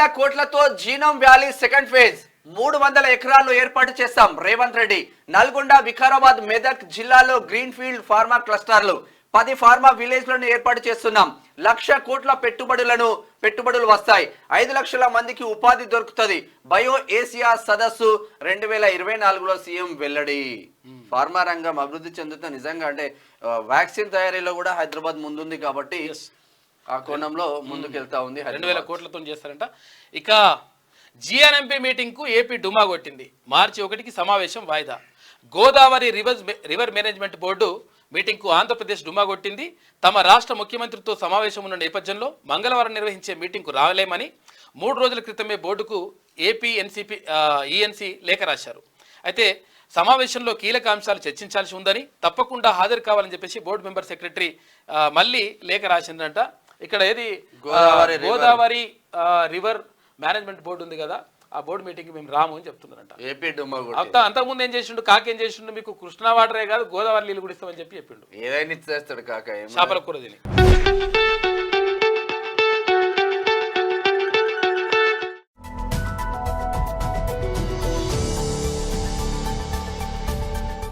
2,000 కోట్లతో genome valley second phase 300 ఎకరాల్లో ఏర్పాటు చేస్తాం రేవంత్ రెడ్డి. నల్గొండ, వికారాబాద్, మెదక్ జిల్లాలో గ్రీన్ ఫీల్డ్ ఫార్మా క్లస్టర్లు 10 ఫార్మా విలేజ్లను ఏర్పాటు చేస్తున్నాం. 1,00,000 కోట్ల పెట్టుబడులు వస్తాయి. 5 లక్షల మందికి ఉపాధి దొరుకుతుంది. బయో ఏసియా సదస్సు 2024లో సీఎం వెల్లడి. ఫార్మా రంగం అభివృద్ధి చెందుతుంది నిజంగా. అంటే వ్యాక్సిన్ తయారీలో కూడా హైదరాబాద్ ముందుంది కాబట్టి ఆ కోణంలో ముందుకెళ్తా ఉంది. 2,000 కోట్లతో చేస్తారంట. ఇక జిఎన్ఎంపీ మీటింగ్ కు ఏపీ డుమా కొట్టింది. మార్చి 1కి సమావేశం వాయిదా. Godavari river management board meeting కు ఆంధ్రప్రదేశ్ డుమా కొట్టింది. తమ రాష్ట్ర ముఖ్యమంత్రితో సమావేశం ఉన్న నేపథ్యంలో మంగళవారం నిర్వహించే మీటింగ్ కు రాలేమని 3 రోజుల క్రితమే బోర్డుకు ఏపీ ఈఎన్సీ లేఖ రాశారు. అయితే సమావేశంలో కీలక అంశాలు చర్చించాల్సి ఉందని, తప్పకుండా హాజరు కావాలని చెప్పేసి బోర్డు మెంబర్ సెక్రటరీ మళ్ళీ లేఖ రాసిందంట. ఇక్కడ ఏది గోదావరి రివర్ మేనేజ్మెంట్ బోర్డు ఉంది కదా, ఆ బోర్డు మీటింగ్ మేము రాము అని చెప్తున్నారంట. అంతకుముందు ఏం చేసిండు కాక, ఏం చేసిండు, మీకు కృష్ణా వాటరే కాదు గోదావరి నీళ్ళు కూడా ఇస్తామని చెప్పి చెప్పిండు. ఏదైనా ఇచ్చేస్తాడు కాక, చేపల కూర తిని.